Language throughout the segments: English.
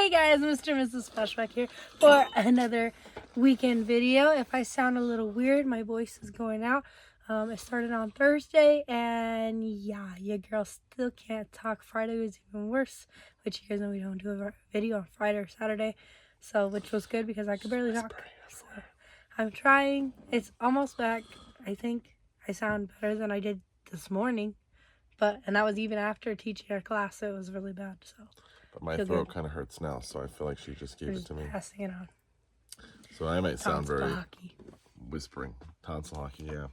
Hey guys, Mr. and Mrs. Flashback here for another weekend video. If I sound a little weird, my voice is going out. It started on Thursday, and yeah, your girl still can't talk. Friday was even worse, which you guys know we don't do a video on Friday or Saturday, so which was good because I could barely talk. So I'm trying. It's almost back. I think I sound better than I did this morning, and that was even after teaching our class, so it was really bad. So. But my throat kind of hurts now, so I feel like she just gave it to me. Passing it on. So I might sound very whispering. Tonsil hockey, yeah.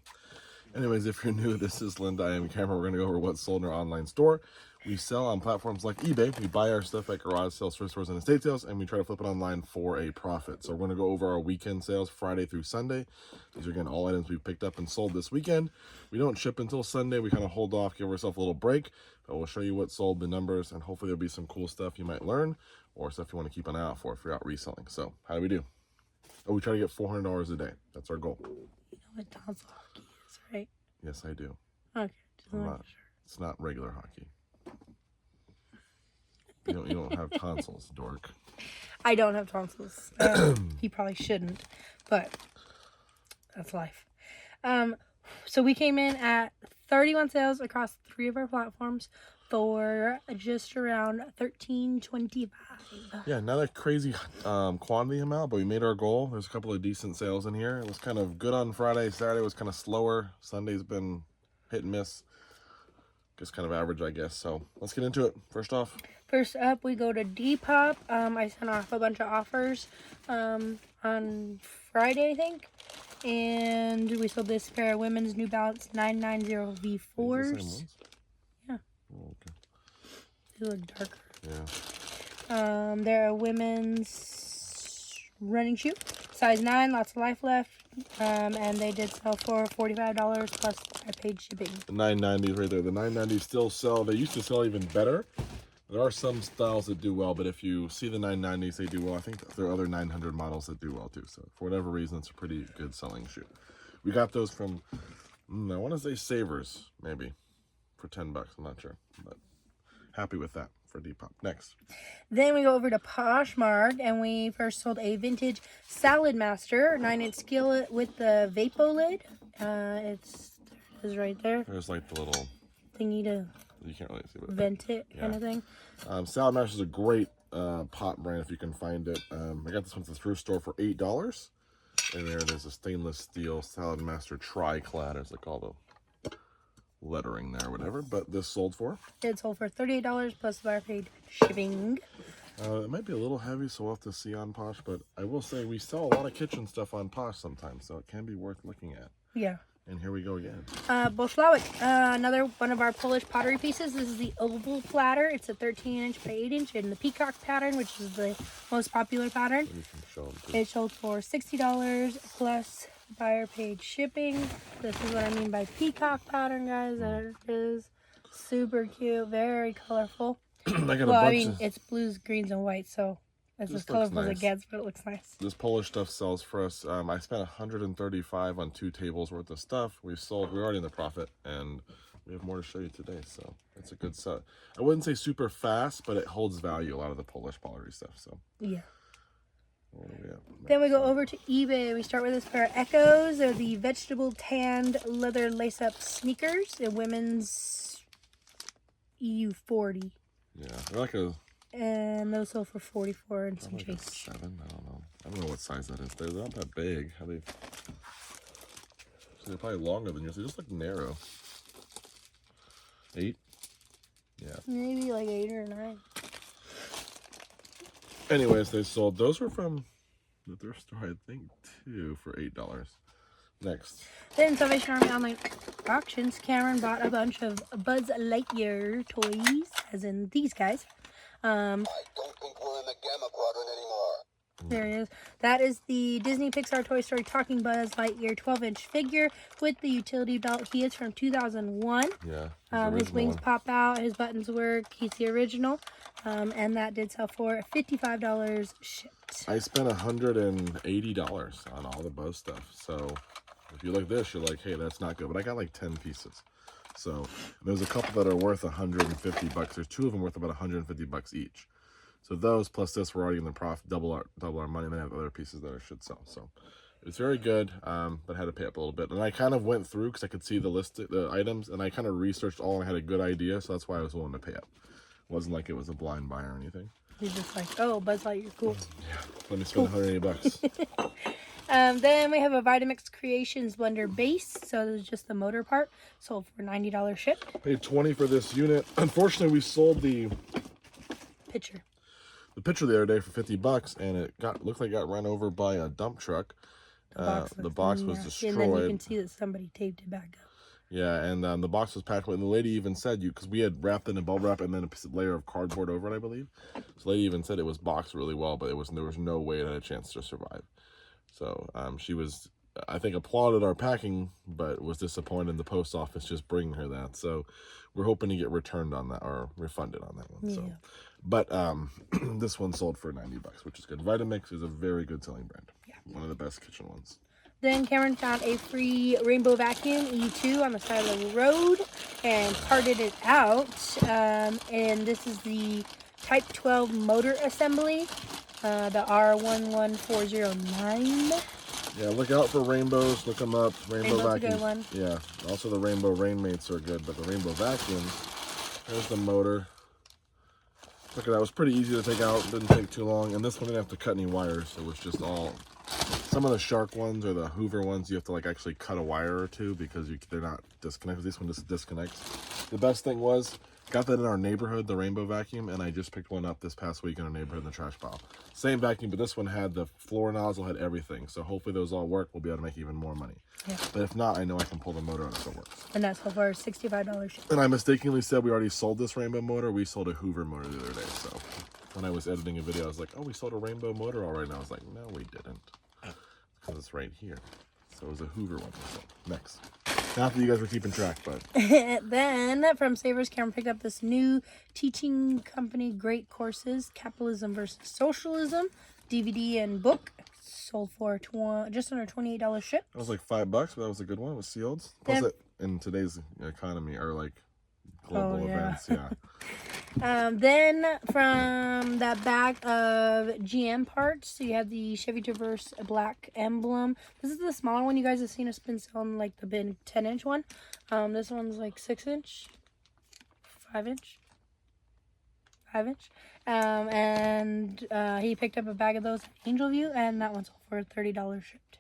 Anyways, if you're new, this is Linda. I am Cameron. We're going to go over what's sold in our online store. We sell on platforms like eBay. We buy our stuff at garage sales, thrift stores, and estate sales, and we try to flip it online for a profit. So we're going to go over our weekend sales Friday through Sunday. These are, again, all items we've picked up and sold this weekend. We don't ship until Sunday. We kind of hold off, give ourselves a little break. But we'll show you what sold, the numbers, and hopefully there'll be some cool stuff you might learn or stuff you want to keep an eye out for if you're out reselling. So how do we do? Oh, we try to get $400 a day. That's our goal. You know what tonsil hockey is, right? Yes, I do. Okay. It's not regular hockey. You don't have tonsils, dork. I don't have tonsils. He probably shouldn't, but that's life. So we came in at 31 sales across 3 of our platforms for just around $13.25. Yeah, not a crazy quantity amount, but we made our goal. There's a couple of decent sales in here. It was kind of good on Friday. Saturday was kind of slower. Sunday's been hit and miss. Just kind of average, I guess. So let's get into it. First up, we go to Depop. I sent off a bunch of offers on Friday, I think. And we sold this pair of women's New Balance 990 V4s. Yeah. Oh, okay. They look darker. Yeah. They're a women's running shoe. Size 9, lots of life left. And they did sell for $45 plus I paid shipping. The 990s right there. The 990s still sell. They used to sell even better. There are some styles that do well, but if you see the 990s, they do well. I think there are other 900 models that do well too. So for whatever reason, it's a pretty good selling shoe. We got those from, I want to say Savers, maybe, for $10. I'm not sure, but happy with that for Depop. Next. Then we go over to Poshmark, and we first sold a vintage Salad Master 9-inch skillet with the Vapo lid. It is right there. There's like the little thingy to. You can't really see what vent it kind of thing. Salad Master is a great pot brand if you can find it. I got this one at the thrift store for $8. And there it is, a stainless steel Salad Master tri-clad, as they call the lettering there or whatever. But this sold for? It sold for $38 plus buyer paid shipping. It might be a little heavy, so we'll have to see on Posh. But I will say we sell a lot of kitchen stuff on Posh sometimes, so it can be worth looking at. Yeah. And here we go again. Bolszewik, another one of our Polish pottery pieces. This is the oval platter. It's a 13-inch by 8-inch in the peacock pattern, which is the most popular pattern. It sold for $60 plus buyer paid shipping. This is what I mean by peacock pattern, guys. That is super cute, very colorful. I mean, it's blues, greens, and whites, so it's as colorful as it gets, but it looks nice. This Polish stuff sells for us. I spent $135 on 2 tables worth of stuff. We're already in the profit, and we have more to show you today. So it's a good set. I wouldn't say super fast, but it holds value. A lot of the Polish pottery stuff. So yeah. What do we have? Then we go over to eBay. We start with this pair of Echoes. They're the vegetable tanned leather lace-up sneakers. They're women's EU40. Yeah, they're like a. And those sold for $44 and some like change. 7, I don't know what size that is. They're not that big. How they? So they're probably longer than yours. They just look narrow. 8. Yeah. Maybe like 8 or 9. Anyways, they sold. Those were from the thrift store, I think, too, for $8. Next. Then Salvation Army online auctions. Cameron bought a bunch of Buzz Lightyear toys, as in these guys. I don't think we're in the Gamma Quadrant anymore. There he is. That is the Disney Pixar Toy Story Talking Buzz Lightyear 12-inch figure with the utility belt. He is from 2001. Yeah. His wings pop out. His buttons work. He's the original. And that did sell for $55 shipped. I spent $180 on all the Buzz stuff. So if you look at this, you're like, hey, that's not good. But I got like 10 pieces. So there's a couple that are worth $150. There's 2 of them worth about $150 each. So those plus this, we're already in the profit, double our money, and then have other pieces that I should sell. So it's very good, but I had to pay up a little bit. And I kind of went through because I could see the items, and I kind of researched all and I had a good idea, so that's why I was willing to pay up. It wasn't like it was a blind buy or anything. You're just like, oh, Buzz Lightyear, cool. Yeah, let me spend $180. Then we have a Vitamix Creations blender base. So this is just the motor part. Sold for $90 shipped. Paid $20 for this unit. Unfortunately, we sold the Pitcher. the other day for $50, and it looked like it got run over by a dump truck. The box was destroyed. And then you can see that somebody taped it back up. Yeah, and the box was packed, and the lady even said because we had wrapped it in bubble wrap and then a layer of cardboard over it, I believe. So the lady even said it was boxed really well, but there was no way it had a chance to survive. So she was, I think, applauded our packing, but was disappointed in the post office just bringing her that. So we're hoping to get returned on that or refunded on that one. Yeah. So, but this one sold for $90, which is good. Vitamix is a very good selling brand. Yeah. One of the best kitchen ones. Then Cameron found a free rainbow vacuum, E2, on the side of the road and parted it out. And this is the Type 12 motor assembly, the R11409. Yeah, look out for rainbows. Look them up. Rainbow Rainbow's a vacuums. good one. Yeah, also the rainbow rainmates are good, but the rainbow vacuums. There's the motor. Look at that. It was pretty easy to take out. Didn't take too long. And this one didn't have to cut any wires. It was just all. Some of the Shark ones or the Hoover ones, you have to like actually cut a wire or two because they're not disconnected. This one just disconnects. The best thing was, got that in our neighborhood, the rainbow vacuum, and I just picked one up this past week in our neighborhood in the trash pile. Same vacuum, but this one had the floor nozzle, had everything. So hopefully those all work. We'll be able to make even more money. Yeah. But if not, I know I can pull the motor out if it works. And that's for $65. And I mistakenly said we already sold this rainbow motor. We sold a Hoover motor the other day. So when I was editing a video, I was like, oh, we sold a rainbow motor already. And I was like, no, we didn't. Because it's right here. So it was a Hoover one. So next. Not that you guys were keeping track, but. Then from Savers, Cameron picked up this new teaching company, Great Courses, Capitalism versus Socialism, DVD and book. Sold for just under $28 shipped. That was like $5, but that was a good one. It was sealed. Plus it, in today's economy, or like global events, yeah. Then from that bag of GM parts, so you have the Chevy Traverse black emblem. This is the smaller one. You guys have seen us been selling like the big 10-inch one. This one's like 6-inch, 5-inch. And he picked up a bag of those at Angel View, and that one's sold for $30 shipped.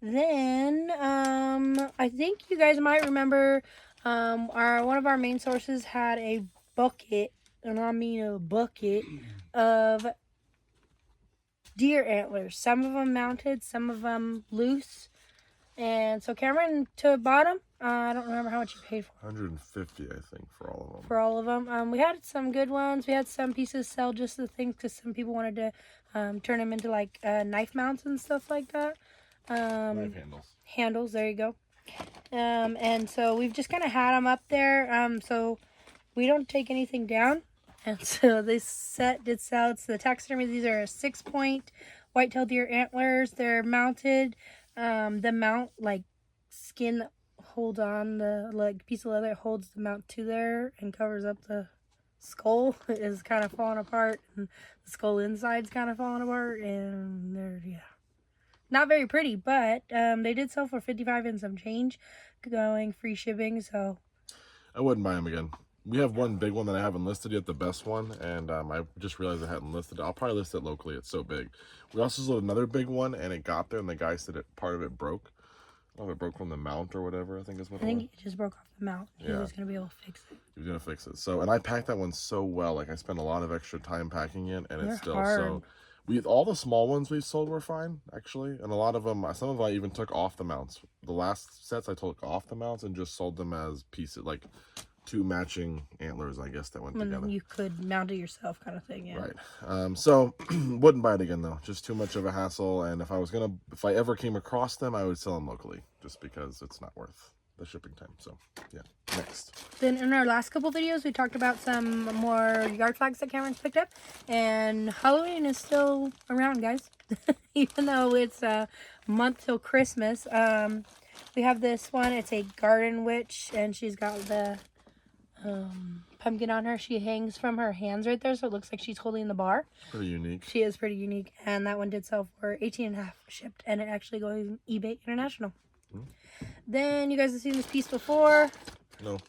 Then I think you guys might remember one of our main sources had a bucket, and I mean a bucket of deer antlers. Some of them mounted, some of them loose. And so Cameron bought them. I don't remember how much you paid for them. $150, I think, for all of them. For all of them. We had some good ones. We had some pieces sell just the things because some people wanted to turn them into like knife mounts and stuff like that. Knife handles. Handles, there you go. And so we've just kind of had them up there. So we don't take anything down. And so this set did sell. It's the taxidermy. These are 6-point white-tailed deer antlers. They're mounted. The mount, like skin that holds on the like piece of leather that holds the mount to there and covers up the skull is kind of falling apart, and the skull inside's kind of falling apart, and they're not very pretty, but they did sell for $55 and some change, going free shipping. So I wouldn't buy them again. We have one big one that I haven't listed yet, the best one, and I just realized I hadn't listed it. I'll probably list it locally. It's so big. We also sold another big one, and it got there, and the guy said part of it broke. I don't know if it broke from the mount or whatever, I think is what it was. I think it just broke off the mount. He was going to be able to fix it. He was going to fix it. So, and I packed that one so well. Like, I spent a lot of extra time packing it, and it's still hard. So... all the small ones we sold were fine, actually. And a lot of them, some of them I even took off the mounts. The last sets I took off the mounts and just sold them as pieces, like 2 matching antlers, I guess, that went together. You could mount it yourself, kind of thing, yeah. Right. So wouldn't buy it again though. Just too much of a hassle. And if I ever came across them, I would sell them locally, just because it's not worth the shipping time. So yeah. Next. Then in our last couple videos, we talked about some more yard flags that Cameron's picked up, and Halloween is still around, guys. Even though it's a month till Christmas. We have this one. It's a garden witch, and she's got the pumpkin on her. She hangs from her hands right there, so it looks like she's holding the bar. Pretty unique. She is pretty unique, and that one did sell for $18.50 shipped, and it actually goes on eBay International. Then you guys have seen this piece before. No.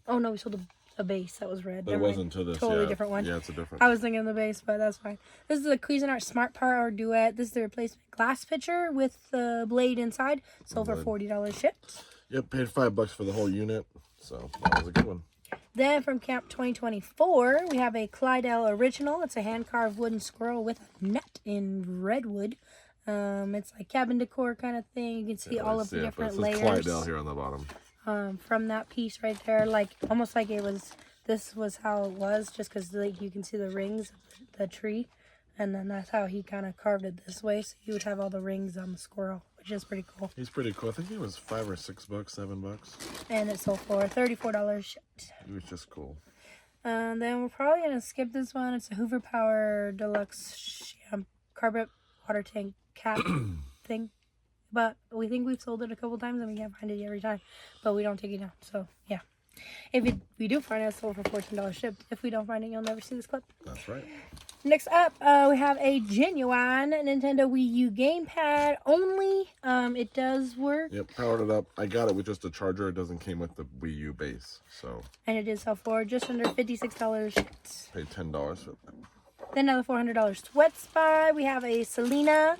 Oh no, we sold a base that was red. But it wasn't to this. Totally different one. Yeah, it's a different. I was thinking of the base, but that's fine. This is the Cuisinart Smart Power Duet. This is the replacement glass pitcher with the blade inside. Sold for $40 shipped. Yep, paid $5 for the whole unit, so that was a good one. Then from Camp 2024, we have a Clydell Original. It's a hand-carved wooden squirrel with a net in redwood. It's like cabin decor kind of thing. You can see all of the different layers. Clydell here on the bottom. From that piece right there, like almost like it was. This was how it was, just because like you can see the rings of the tree, and then that's how he kind of carved it this way. So you would have all the rings on the squirrel, which is pretty cool. He's pretty cool. I think it was $5 or $6, $7. And it sold for $34 shipped. He was just cool. Then we're probably gonna skip this one. It's a Hoover Power Deluxe Carpet Water Tank cap thing. But we think we've sold it a couple times and we can't find it every time. But we don't take it down. So yeah. If we do find it, it's sold for $14 shipped. If we don't find it, you'll never see this clip. That's right. Next up, we have a genuine Nintendo Wii U gamepad only. It does work. Yep, powered it up. I got it with just a charger. It doesn't came with the Wii U base, so. And it did sell for just under $56 shipped. Paid $10 for that. Then another $400 Sweat Spy. We have a Selena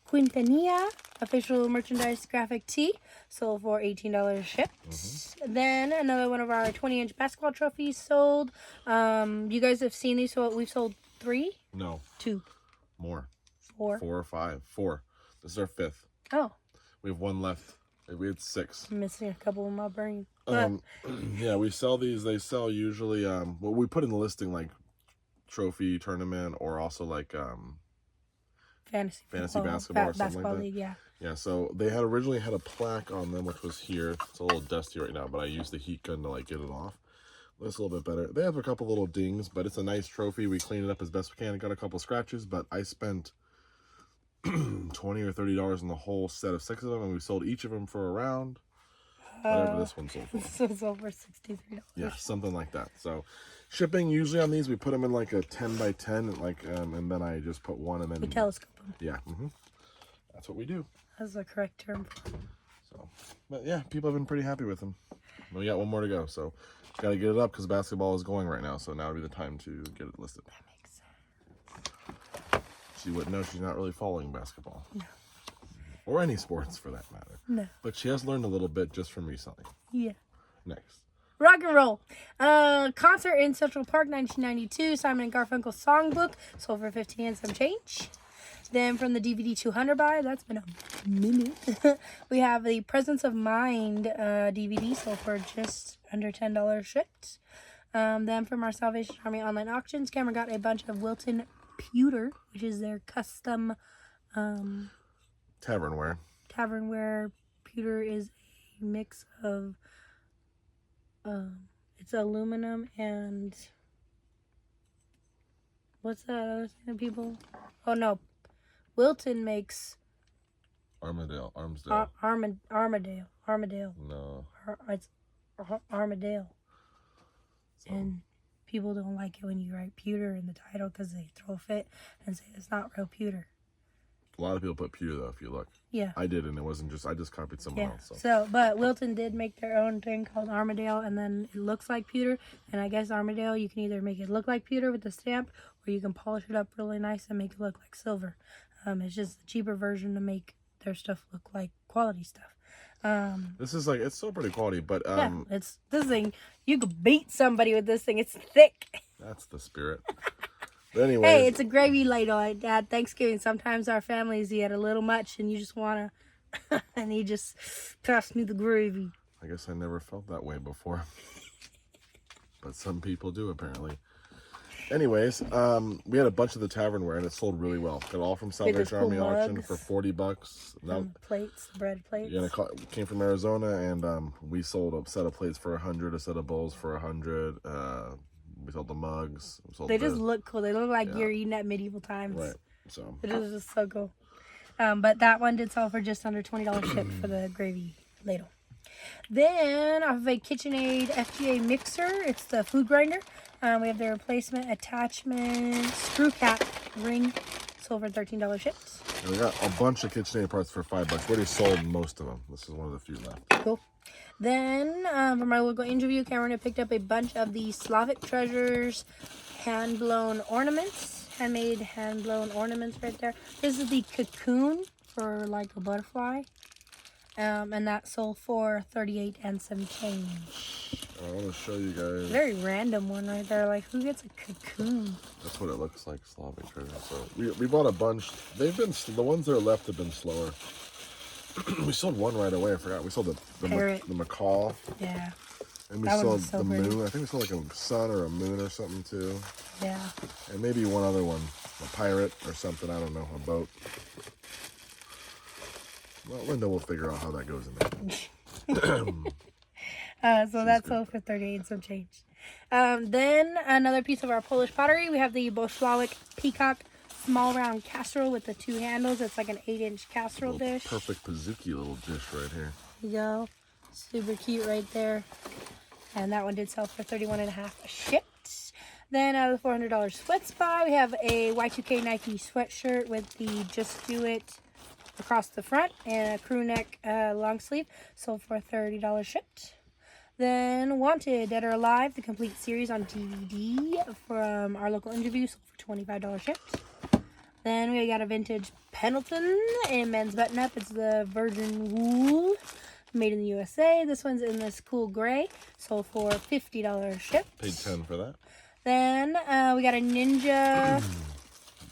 Quintanilla official merchandise graphic tee, sold for $18 shipped. Then another one of our 20-inch basketball trophies sold. You guys have seen these, so we've sold 3? No. 2. More. 4. 4 or 5. 4. This is our 5th. Oh. We have 1 left. We had 6. I'm missing a couple in my brain. Yeah, we sell these. They sell usually, well, we put in the listing like trophy tournament or also like fantasy basketball or something basketball like that. league, yeah. Yeah, so they had originally had a plaque on them, which was here. It's a little dusty right now, but I used the heat gun to like get it off. Looks a little bit better. They have a couple little dings, but it's a nice trophy. We cleaned it up as best we can. It got a couple scratches, but I spent $20 or $30 on the whole set of 6 of them, and we sold each of them for around whatever this one sold for. This was over $63. Yeah, something like that. So shipping usually on these, we put them in like a 10 by 10, and like, and then I just put one and then we telescope them. Yeah, that's what we do. That's the correct term. So, but yeah, people have been pretty happy with them. We got one more to go, so got to get it up because basketball is going right now. So now would be the time to get it listed. That makes sense. She wouldn't know she's not really following basketball. No. Or any sports for that matter. No. But she has learned a little bit just from reselling. Yeah. Next. Rock and roll. Concert in Central Park, 1992. Simon & Garfunkel songbook. Sold for $15 and some change. Then from the DVD 200 buy, that's been a minute. We have the Presence of Mind DVD. Sold for just under $10 shipped. Then from our Salvation Army online auctions, Cameron got a bunch of Wilton Pewter, which is their custom Tavernware. Tavernware. Pewter is a mix of it's aluminum and what's that other thing that people? Oh no, Wilton makes Armadale. Armadale. No. It's Armadale. And people don't like it when you write pewter in the title because they throw a fit and say it's not real pewter. A lot of people put pewter though, if you look. Yeah. I did, and it wasn't just, I just copied someone else. So, but Wilton did make their own thing called Armadale, and then it looks like pewter. And I guess Armadale, you can either make it look like pewter with the stamp, or you can polish it up really nice and make it look like silver. It's just a cheaper version to make their stuff look like quality stuff. This is like, it's still pretty quality, but yeah, it's this thing. You could beat somebody with this thing. It's thick. That's the spirit. But anyway, hey, it's a gravy ladle at Thanksgiving. Sometimes our families eat a little much, and you just wanna, and he just passed me the gravy. I guess I never felt that way before, but some people do apparently. Anyways, we had a bunch of the Tavernware, and it sold really well. Got all from Salvation Army auction for $40. Now, plates, bread plates. Yeah, it came from Arizona, and we sold a set of plates for $100, a set of bowls for $100. We sold the mugs. They just look cool. They look like you're eating at medieval times. Right. So it is just so cool. But that one did sell for just under $20 shipped for the gravy ladle. Then off of a KitchenAid FGA mixer, it's the food grinder. We have the replacement attachment screw cap ring, sold for $13 shipped. And we got a bunch of KitchenAid parts for $5. We already sold most of them. This is one of the few left. Cool. Then from our local interview, Cameron had picked up a bunch of the Slavic Treasures hand-blown ornaments. Handmade hand-blown ornaments right there. This is the cocoon for like a butterfly. And that sold for $38 and some change. I want to show you guys. Very random one right there. Like, who gets a cocoon? That's what it looks like, Slavic treasure. So we bought a bunch. They've been, the ones that are left have been slower. We sold one right away. I forgot. We sold the macaw. Yeah. And we sold the moon. I think we sold like a sun or a moon or something too. Yeah. And maybe one other one. A pirate or something. I don't know. A boat. Well, Linda will figure out how that goes in there. So that's sold for $38 and some change. Then another piece of our Polish pottery. We have the Boszlawik Peacock small round casserole with the two handles. It's like an 8-inch casserole dish. Perfect Pizookie little dish right here. There you go. Super cute right there. And that one did sell for $31.50 shipped. Then out of the $400 sweat spot, we have a Y2K Nike sweatshirt with the Just Do It across the front and a crew neck long sleeve, sold for $30 shipped. Then Wanted, Dead or Alive, the complete series on DVD from our local interview, sold for $25 shipped. Then we got a vintage Pendleton in men's button-up. It's the Virgin Wool, made in the USA. This one's in this cool gray, sold for $50 shipped. Paid $10 for that. Then we got a Ninja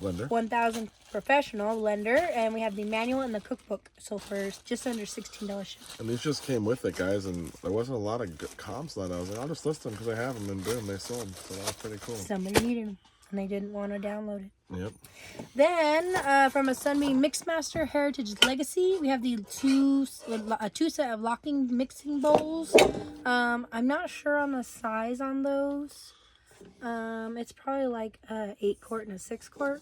blender. 1000 professional blender, and we have the manual and the cookbook, so for just under $16 shipped. And these just came with it, guys, and there wasn't a lot of comps on it. I was like, I'll just list them because I have them, and boom, they sold. So that's pretty cool. Somebody needed them, and they didn't want to download it. Yep. Then from a Sunbeam Mixmaster Heritage Legacy, we have the two set of locking mixing bowls. I'm not sure on the size on those. It's probably like a 8-quart and a 6-quart.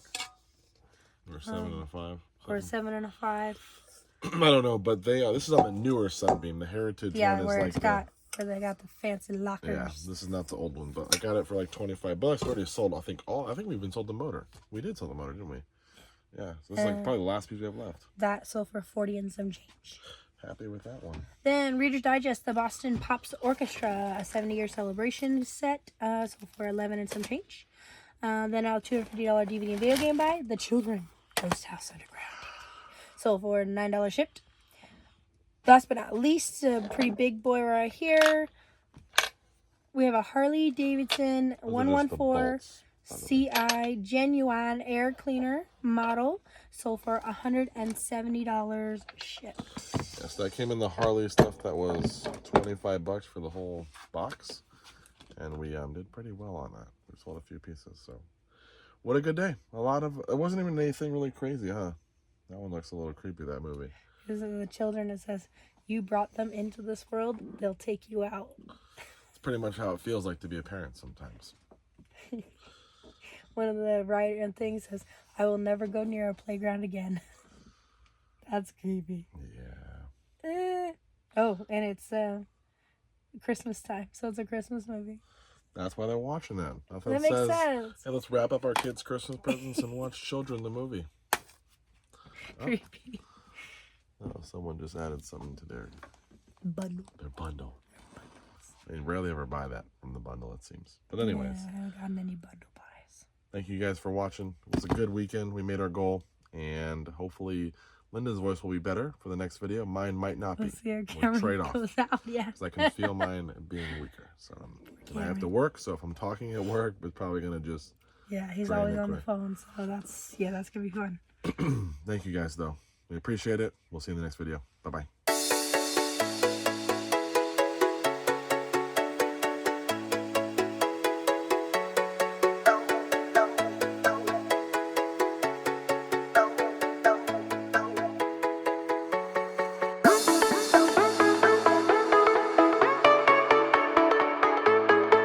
Or 7 and a 5. Or a 7 and a 5. I don't know, but they this is on the newer Sunbeam. The Heritage one is where like it's got where they got the fancy lockers. Yeah, this is not the old one, but I got it for like $25. We already sold. I think we even sold the motor. We did sell the motor, didn't we? Yeah, so this is like probably the last piece we have left. That sold for $40 and some change. Happy with that one. Then Reader's Digest, the Boston Pops Orchestra, a 70-year celebration set, sold for $11 and some change. Then our $250 DVD and video game buy, The Children, Ghost House Underground, sold for $9 shipped. Last but not least, a pretty big boy right here. We have a Harley Davidson 114 CI genuine air cleaner model, sold for $170 shipped. Yes, that came in the Harley stuff that was $25 for the whole box, and we did pretty well on that. We sold a few pieces, so what a good day. It wasn't even anything really crazy, huh? That one looks a little creepy, that movie. This is the children. It says, you brought them into this world, they'll take you out. It's pretty much how it feels like to be a parent sometimes. One of the writer and things says, I will never go near a playground again. That's creepy. Yeah. Oh, and it's Christmas time, so it's a Christmas movie. That's why they're watching that. That makes sense. Hey, let's wrap up our kids' Christmas presents and watch Children the movie. Creepy. Oh, someone just added something to their bundle. They rarely ever buy that from the bundle, it seems. But anyways. Yeah, I haven't got many bundle buys. Thank you guys for watching. It was a good weekend. We made our goal. And hopefully Linda's voice will be better for the next video. Mine might not be. We'll trade off. Because I can feel mine being weaker. So I have to work. So if I'm talking at work, it's probably going to just... Yeah, he's always on the phone. So that's going to be fun. Thank you guys, though. We appreciate it. We'll see you in the next video. Bye-bye.